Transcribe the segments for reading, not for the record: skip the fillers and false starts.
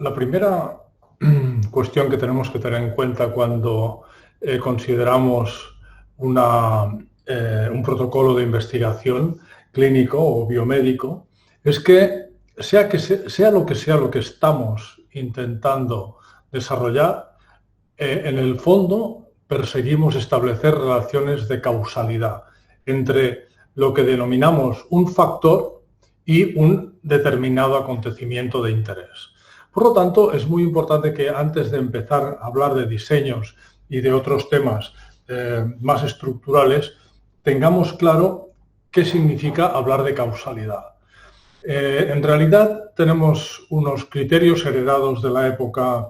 La primera cuestión que tenemos que tener en cuenta cuando consideramos un protocolo de investigación clínico o biomédico es que sea lo que estamos intentando desarrollar, en el fondo perseguimos establecer relaciones de causalidad entre lo que denominamos un factor y un determinado acontecimiento de interés. Por lo tanto, es muy importante que antes de empezar a hablar de diseños y de otros temas más estructurales, tengamos claro qué significa hablar de causalidad. En realidad tenemos unos criterios heredados de la época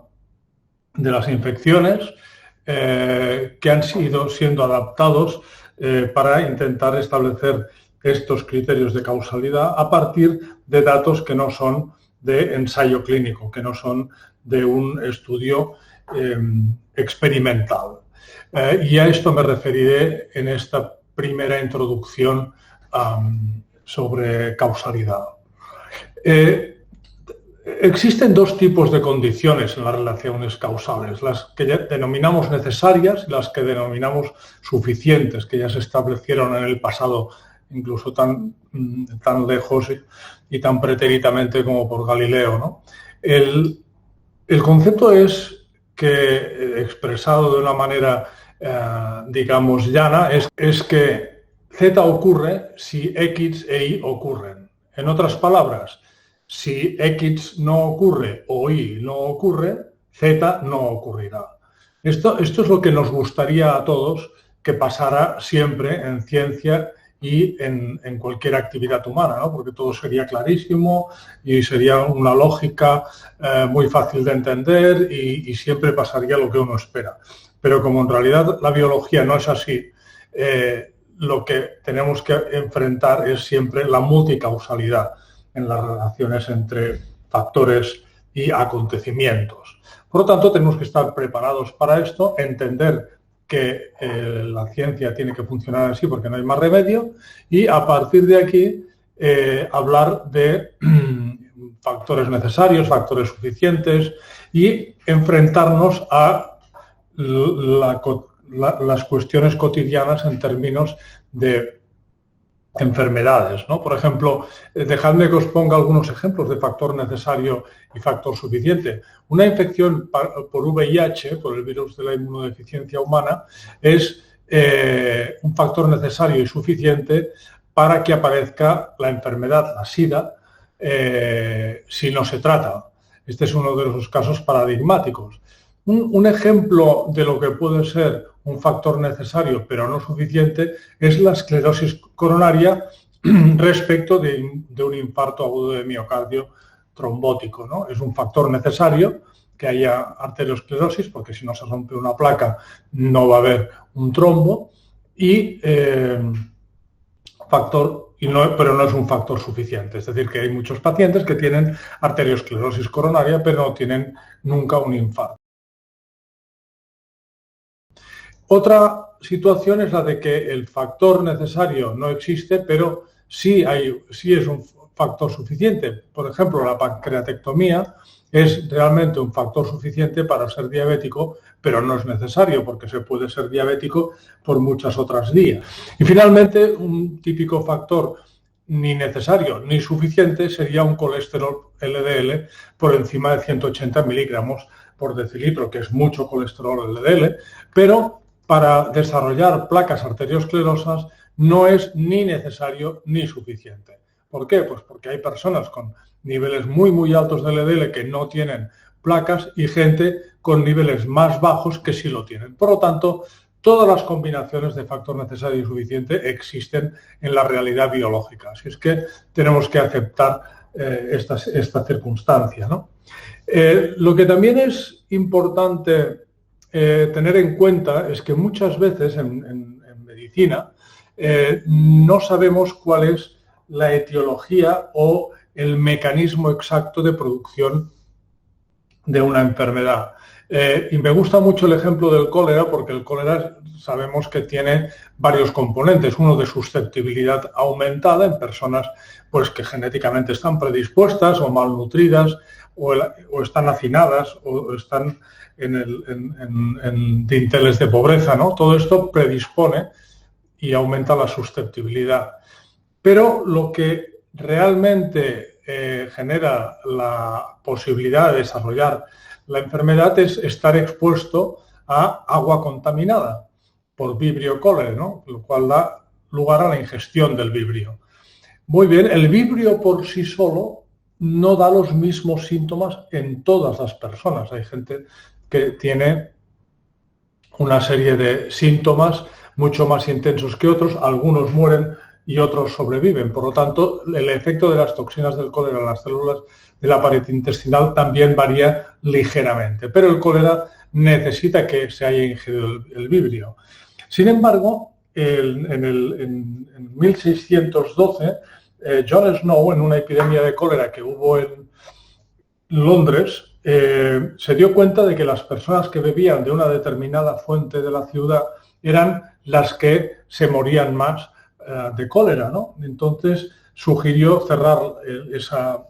de las infecciones que han ido siendo adaptados para intentar establecer estos criterios de causalidad a partir de datos que no son de ensayo clínico, que no son de un estudio experimental. Y a esto me referiré en esta primera introducción sobre causalidad. Existen dos tipos de condiciones en las relaciones causales, las que ya denominamos necesarias y las que denominamos suficientes, que ya se establecieron en el pasado, incluso tan lejos y tan preteritamente como por Galileo, ¿no? El concepto es que, expresado de una manera, digamos, llana, es que Z ocurre si X e Y ocurren. En otras palabras, si X no ocurre o Y no ocurre, Z no ocurrirá. Esto es lo que nos gustaría a todos que pasara siempre en ciencia y en cualquier actividad humana, ¿no? Porque todo sería clarísimo y sería una lógica muy fácil de entender y siempre pasaría lo que uno espera. Pero como en realidad la biología no es así, lo que tenemos que enfrentar es siempre la multicausalidad en las relaciones entre factores y acontecimientos. Por lo tanto, tenemos que estar preparados para esto, entender que la ciencia tiene que funcionar así porque no hay más remedio y a partir de aquí hablar de factores necesarios, factores suficientes y enfrentarnos a las cuestiones cotidianas en términos de enfermedades, ¿no? Por ejemplo, dejadme que os ponga algunos ejemplos de factor necesario y factor suficiente. Una infección por VIH, por el virus de la inmunodeficiencia humana, es un factor necesario y suficiente para que aparezca la enfermedad, la SIDA, si no se trata. Este es uno de los casos paradigmáticos. Un ejemplo de lo que puede ser un factor necesario pero no suficiente es la esclerosis coronaria respecto de un infarto agudo de miocardio trombótico, ¿no? Es un factor necesario que haya arteriosclerosis porque si no se rompe una placa no va a haber un trombo pero no es un factor suficiente. Es decir, que hay muchos pacientes que tienen arteriosclerosis coronaria pero no tienen nunca un infarto. Otra situación es la de que el factor necesario no existe, pero sí es un factor suficiente. Por ejemplo, la pancreatectomía es realmente un factor suficiente para ser diabético, pero no es necesario porque se puede ser diabético por muchas otras vías. Y finalmente, un típico factor ni necesario ni suficiente sería un colesterol LDL por encima de 180 miligramos por decilitro, que es mucho colesterol LDL, pero para desarrollar placas arteriosclerosas no es ni necesario ni suficiente. ¿Por qué? Pues porque hay personas con niveles muy, muy altos de LDL que no tienen placas y gente con niveles más bajos que sí lo tienen. Por lo tanto, todas las combinaciones de factor necesario y suficiente existen en la realidad biológica. Así es que tenemos que aceptar esta circunstancia, ¿no? Lo que también es importante tener en cuenta es que muchas veces en medicina no sabemos cuál es la etiología o el mecanismo exacto de producción de una enfermedad. Y me gusta mucho el ejemplo del cólera, porque el cólera sabemos que tiene varios componentes. Uno de susceptibilidad aumentada en personas pues, que genéticamente están predispuestas o malnutridas o están hacinadas o están en dinteles de pobreza, ¿no? Todo esto predispone y aumenta la susceptibilidad. Pero lo que realmente genera la posibilidad de desarrollar la enfermedad es estar expuesto a agua contaminada por vibrio cólera, ¿no? Lo cual da lugar a la ingestión del vibrio. Muy bien, el vibrio por sí solo no da los mismos síntomas en todas las personas. Hay gente que tiene una serie de síntomas mucho más intensos que otros, algunos mueren y otros sobreviven. Por lo tanto, el efecto de las toxinas del cólera en las células de la pared intestinal también varía ligeramente, pero el cólera necesita que se haya ingerido el vibrio. Sin embargo, en 1612, John Snow, en una epidemia de cólera que hubo en Londres, se dio cuenta de que las personas que bebían de una determinada fuente de la ciudad eran las que se morían más de cólera, ¿no? Entonces sugirió cerrar esa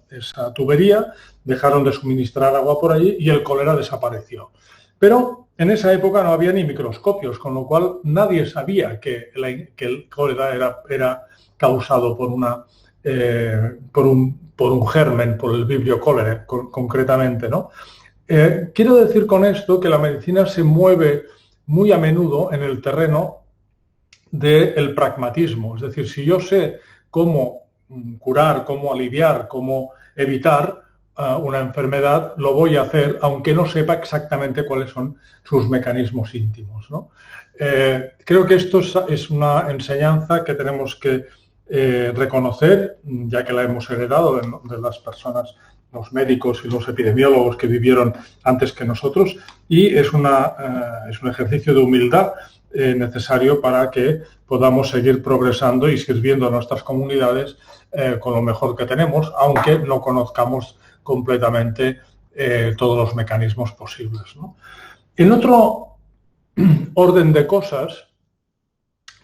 tubería, dejaron de suministrar agua por allí y el cólera desapareció. Pero en esa época no había ni microscopios, con lo cual nadie sabía que el cólera era causado por un germen, por el vibrio cólera concretamente, ¿no? Quiero decir con esto que la medicina se mueve muy a menudo en el terreno del pragmatismo. Es decir, si yo sé cómo curar, cómo aliviar, cómo evitar una enfermedad, lo voy a hacer, aunque no sepa exactamente cuáles son sus mecanismos íntimos, ¿no? Creo que esto es una enseñanza que tenemos que reconocer, ya que la hemos heredado de las personas, los médicos y los epidemiólogos que vivieron antes que nosotros, y es un ejercicio de humildad necesario para que podamos seguir progresando y sirviendo a nuestras comunidades con lo mejor que tenemos, aunque no conozcamos completamente todos los mecanismos posibles, ¿no? En otro orden de cosas,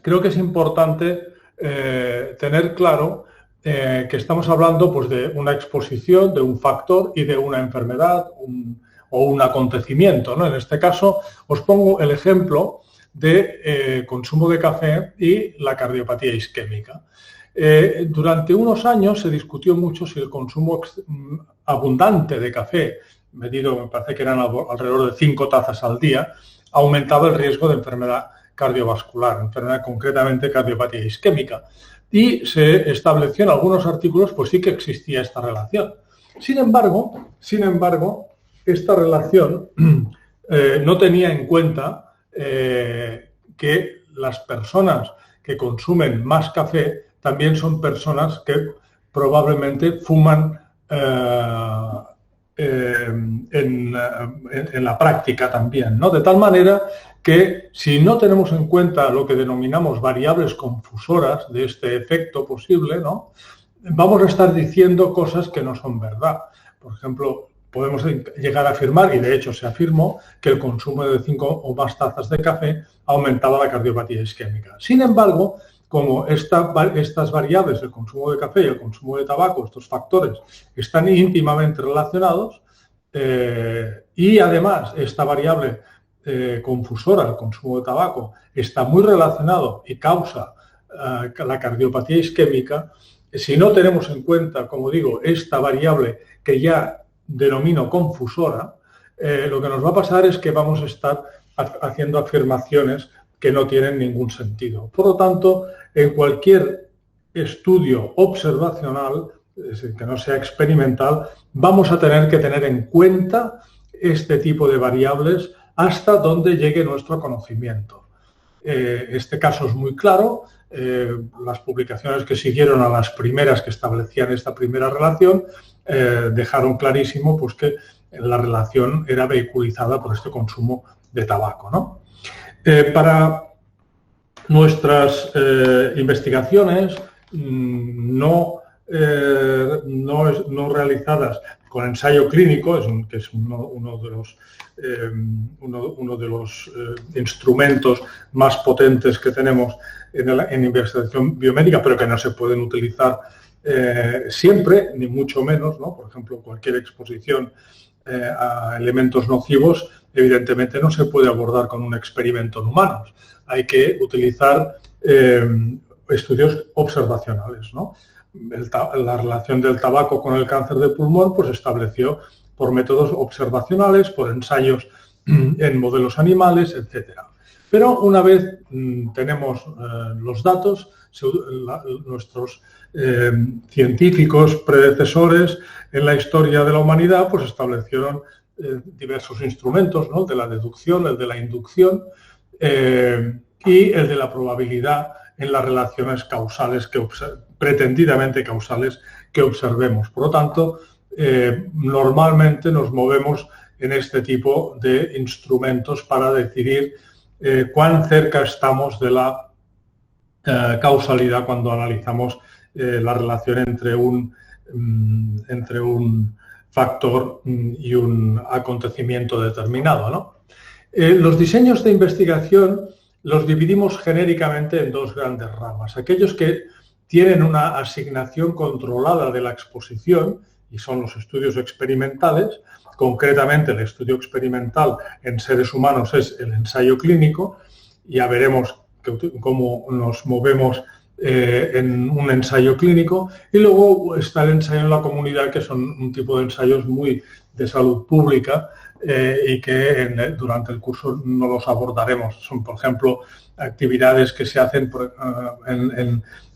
creo que es importante tener claro que estamos hablando pues, de una exposición, de un factor y de una enfermedad o un acontecimiento, ¿no? En este caso, os pongo el ejemplo de consumo de café y la cardiopatía isquémica. Durante unos años se discutió mucho si el consumo abundante de café, medido, me parece que eran alrededor de 5 tazas al día, aumentaba el riesgo de enfermedad cardiovascular, enfermedad concretamente cardiopatía isquémica. Y se estableció en algunos artículos, pues sí que existía esta relación. Sin embargo, esta relación no tenía en cuenta que las personas que consumen más café también son personas que probablemente fuman en la práctica también, ¿no? De tal manera que si no tenemos en cuenta lo que denominamos variables confusoras de este efecto posible, ¿no? Vamos a estar diciendo cosas que no son verdad. Por ejemplo, podemos llegar a afirmar, y de hecho se afirmó, que el consumo de 5 o más tazas de café aumentaba la cardiopatía isquémica. Sin embargo, como estas variables, el consumo de café y el consumo de tabaco, estos factores, están íntimamente relacionados y además esta variable confusora, el consumo de tabaco, está muy relacionado y causa la cardiopatía isquémica, si no tenemos en cuenta, como digo, esta variable que ya denomino confusora, lo que nos va a pasar es que vamos a estar haciendo afirmaciones que no tienen ningún sentido. Por lo tanto, en cualquier estudio observacional, es decir, que no sea experimental, vamos a tener que tener en cuenta este tipo de variables hasta donde llegue nuestro conocimiento. Este caso es muy claro. Las publicaciones que siguieron a las primeras que establecían esta primera relación dejaron clarísimo pues, que la relación era vehiculizada por este consumo de tabaco, ¿no? Para nuestras investigaciones no realizadas con ensayo clínico, que es uno de los instrumentos más potentes que tenemos en investigación biomédica, pero que no se pueden utilizar siempre, ni mucho menos, ¿no? Por ejemplo, cualquier exposición a elementos nocivos, evidentemente no se puede abordar con un experimento en humanos. Hay que utilizar estudios observacionales, ¿no? La relación del tabaco con el cáncer de pulmón pues estableció por métodos observacionales, por ensayos en modelos animales, etcétera. Pero una vez tenemos los datos, nuestros científicos predecesores en la historia de la humanidad pues establecieron diversos instrumentos, ¿no? De la deducción, el de la inducción y el de la probabilidad en las relaciones causales, pretendidamente causales, que observemos. Por lo tanto, normalmente nos movemos en este tipo de instrumentos para decidir cuán cerca estamos de la causalidad cuando analizamos la relación entre un factor y un acontecimiento determinado, ¿no? Los diseños de investigación los dividimos genéricamente en dos grandes ramas. Aquellos que tienen una asignación controlada de la exposición, y son los estudios experimentales. Concretamente, el estudio experimental en seres humanos es el ensayo clínico. Ya veremos cómo nos movemos en un ensayo clínico. Y luego está el ensayo en la comunidad, que son un tipo de ensayos muy de salud pública y que durante el curso no los abordaremos. Son, por ejemplo, actividades que se hacen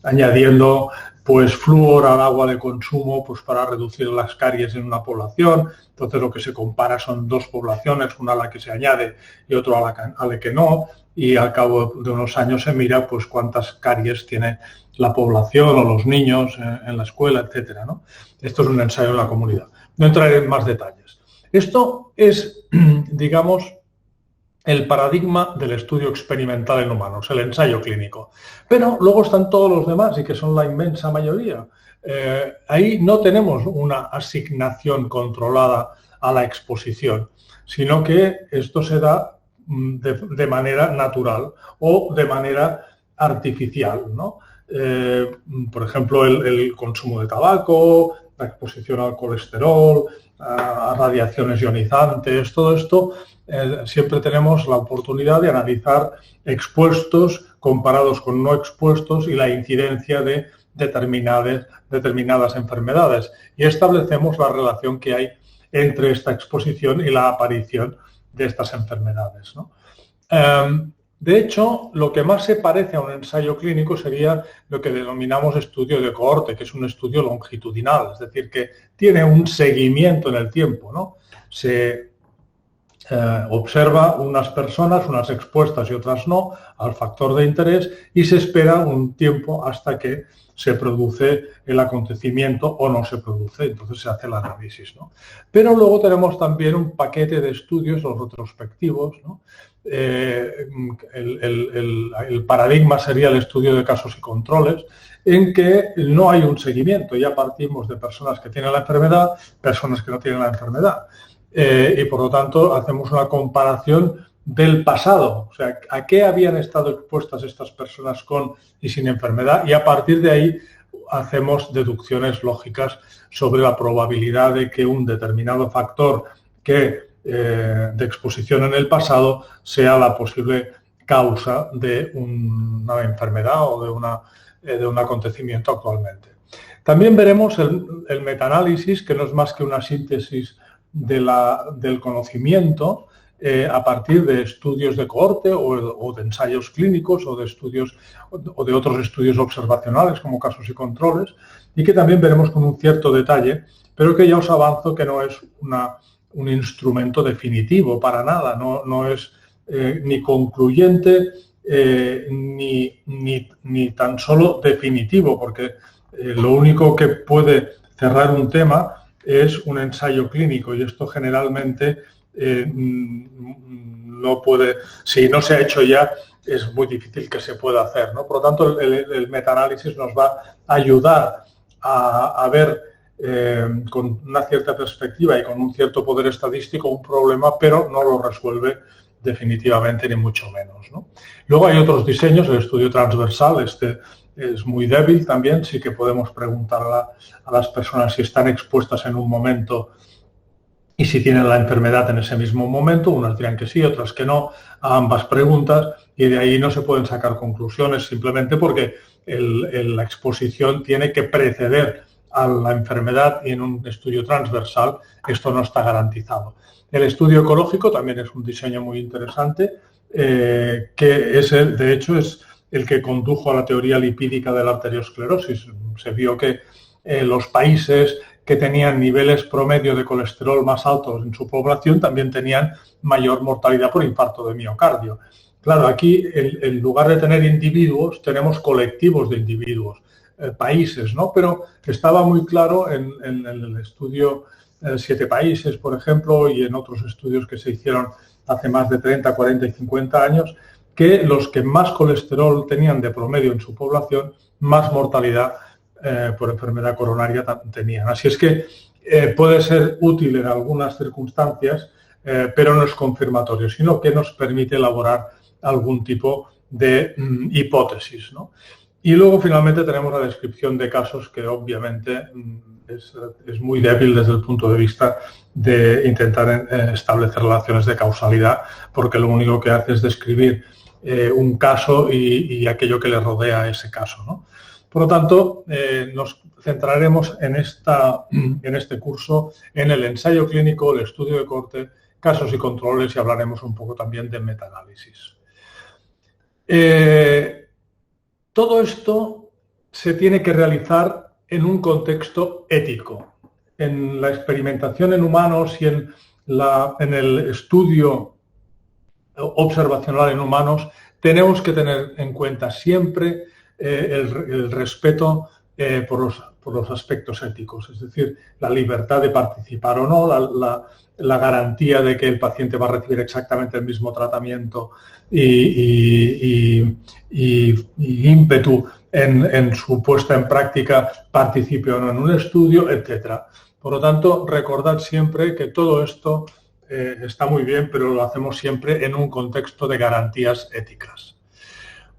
añadiendo pues flúor al agua de consumo pues para reducir las caries en una población. Entonces lo que se compara son dos poblaciones, una a la que se añade y otra a la que no, y al cabo de unos años se mira pues cuántas caries tiene la población o los niños en la escuela, etcétera, ¿no? Esto es un ensayo en la comunidad. No entraré en más detalles. Esto es, digamos, el paradigma del estudio experimental en humanos, el ensayo clínico. Pero luego están todos los demás, y que son la inmensa mayoría. Ahí no tenemos una asignación controlada a la exposición, sino que esto se da de manera natural o de manera artificial, ¿no? Por ejemplo, el consumo de tabaco, la exposición al colesterol, a radiaciones ionizantes, todo esto, siempre tenemos la oportunidad de analizar expuestos comparados con no expuestos y la incidencia de determinadas enfermedades. Y establecemos la relación que hay entre esta exposición y la aparición de estas enfermedades, ¿no? De hecho, lo que más se parece a un ensayo clínico sería lo que denominamos estudio de cohorte, que es un estudio longitudinal, es decir, que tiene un seguimiento en el tiempo, ¿no? Se observa unas personas, unas expuestas y otras no, al factor de interés, y se espera un tiempo hasta que se produce el acontecimiento o no se produce, entonces se hace el análisis, ¿no? Pero luego tenemos también un paquete de estudios, los retrospectivos, ¿no? El paradigma sería el estudio de casos y controles, en que no hay un seguimiento, ya partimos de personas que tienen la enfermedad, personas que no tienen la enfermedad, y por lo tanto hacemos una comparación del pasado, o sea, a qué habían estado expuestas estas personas con y sin enfermedad, y a partir de ahí hacemos deducciones lógicas sobre la probabilidad de que un determinado factor de exposición en el pasado sea la posible causa de una enfermedad o de un acontecimiento actualmente. También veremos el metaanálisis, que no es más que una síntesis del conocimiento a partir de estudios de cohorte o de ensayos clínicos o de otros estudios observacionales como casos y controles, y que también veremos con un cierto detalle, pero que ya os avanzo que no es un instrumento definitivo para nada, no es ni concluyente ni tan solo definitivo, porque lo único que puede cerrar un tema es un ensayo clínico, y esto generalmente no puede, si no se ha hecho ya, es muy difícil que se pueda hacer, ¿no? Por lo tanto, el metaanálisis nos va a ayudar a ver con una cierta perspectiva y con un cierto poder estadístico un problema, pero no lo resuelve definitivamente ni mucho menos, ¿no? Luego hay otros diseños, el estudio transversal, este es muy débil también, sí que podemos preguntar a las personas si están expuestas en un momento y si tienen la enfermedad en ese mismo momento, unas dirán que sí, otras que no, a ambas preguntas, y de ahí no se pueden sacar conclusiones simplemente porque la exposición tiene que preceder a la enfermedad y en un estudio transversal esto no está garantizado. El estudio ecológico también es un diseño muy interesante, que es de hecho es el que condujo a la teoría lipídica de la arteriosclerosis. Se vio que los países que tenían niveles promedio de colesterol más altos en su población también tenían mayor mortalidad por infarto de miocardio. Claro, aquí en lugar de tener individuos, tenemos colectivos de individuos, países, ¿no? Pero estaba muy claro en el estudio 7 países, por ejemplo, y en otros estudios que se hicieron hace más de 30, 40 y 50 años, que los que más colesterol tenían de promedio en su población, más mortalidad por enfermedad coronaria tenían. Así es que puede ser útil en algunas circunstancias, pero no es confirmatorio, sino que nos permite elaborar algún tipo de hipótesis, ¿no? Y luego finalmente tenemos la descripción de casos que obviamente es muy débil desde el punto de vista de intentar establecer relaciones de causalidad, porque lo único que hace es describir un caso y aquello que le rodea a ese caso, ¿no? Por lo tanto, nos centraremos en este curso en el ensayo clínico, el estudio de corte, casos y controles, y hablaremos un poco también de metaanálisis. Todo esto se tiene que realizar en un contexto ético. En la experimentación en humanos y en el estudio observacional en humanos tenemos que tener en cuenta siempre el respeto por los aspectos éticos, es decir, la libertad de participar o no, la garantía de que el paciente va a recibir exactamente el mismo tratamiento y ímpetu en su puesta en práctica, participe o no en un estudio, etc. Por lo tanto, recordad siempre que todo esto está muy bien, pero lo hacemos siempre en un contexto de garantías éticas.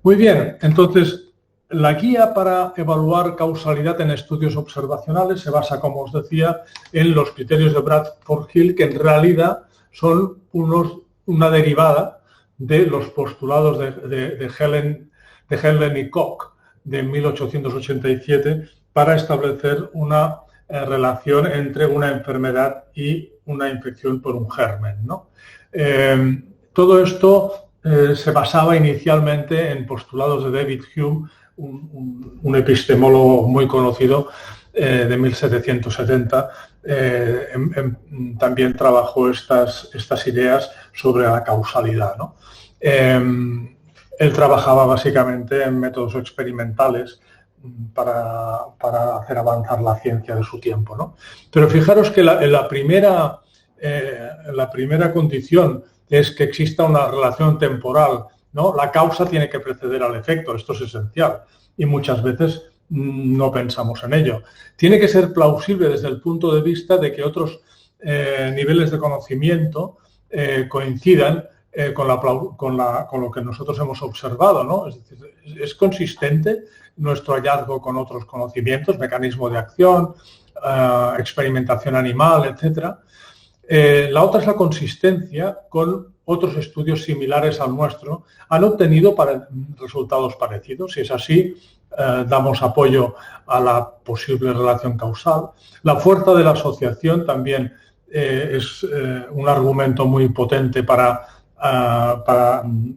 Muy bien, entonces, la guía para evaluar causalidad en estudios observacionales se basa, como os decía, en los criterios de Bradford-Hill, que en realidad son una derivada de los postulados de Helen y Koch de 1887 para establecer una relación entre una enfermedad y una infección por un germen, ¿no? Todo esto se basaba inicialmente en postulados de David Hume, un epistemólogo muy conocido de 1770. También trabajó estas ideas sobre la causalidad, ¿no? Él trabajaba básicamente en métodos experimentales para hacer avanzar la ciencia de su tiempo, ¿no? Pero fijaros que la primera condición es que exista una relación temporal, ¿no? La causa tiene que preceder al efecto, esto es esencial, y muchas veces no pensamos en ello. Tiene que ser plausible desde el punto de vista de que otros niveles de conocimiento coincidan con lo que nosotros hemos observado, ¿no? Es decir, es consistente nuestro hallazgo con otros conocimientos, mecanismo de acción, experimentación animal, etc. La otra es la consistencia con otros estudios similares al nuestro. Han obtenido resultados parecidos. Si es así, damos apoyo a la posible relación causal. La fuerza de la asociación también es un argumento muy potente para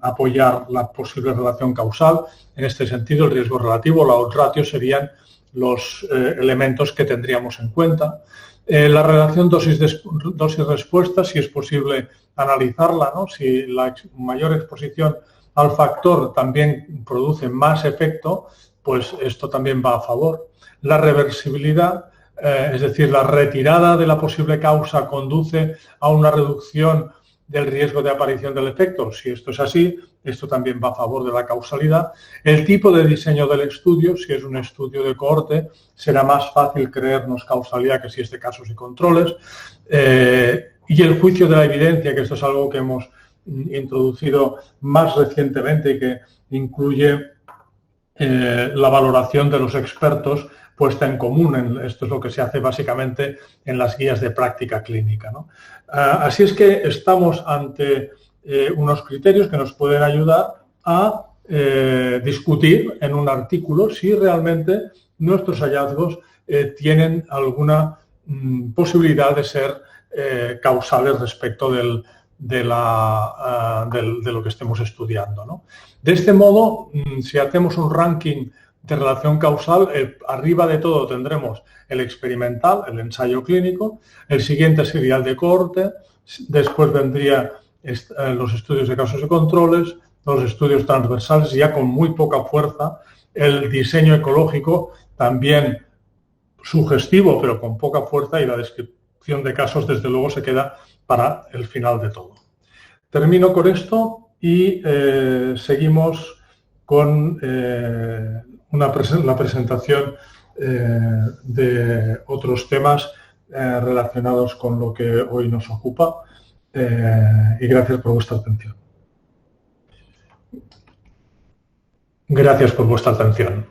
apoyar la posible relación causal. En este sentido, el riesgo relativo, la odds ratio, serían los elementos que tendríamos en cuenta. La relación dosis-respuesta, si es posible analizarla, ¿no? Si la mayor exposición al factor también produce más efecto, pues esto también va a favor. La reversibilidad, es decir, la retirada de la posible causa conduce a una reducción del riesgo de aparición del efecto. Si esto es así, esto también va a favor de la causalidad. El tipo de diseño del estudio, si es un estudio de cohorte, será más fácil creernos causalidad que si es de casos y controles. Y el juicio de la evidencia, que esto es algo que hemos introducido más recientemente y que incluye la valoración de los expertos puesta en común. Esto es lo que se hace básicamente en las guías de práctica clínica, ¿no? Así es que estamos ante unos criterios que nos pueden ayudar a discutir en un artículo si realmente nuestros hallazgos tienen alguna posibilidad de ser causales respecto de lo que estemos estudiando, ¿no? De este modo, si hacemos un ranking de relación causal, arriba de todo tendremos el experimental, el ensayo clínico, el siguiente sería el de cohorte, después vendría los estudios de casos y controles, los estudios transversales, ya con muy poca fuerza, el diseño ecológico, también sugestivo, pero con poca fuerza, y la descripción de casos, desde luego, se queda para el final de todo. Termino con esto y seguimos con la presentación de otros temas relacionados con lo que hoy nos ocupa. Y gracias por vuestra atención. Gracias por vuestra atención.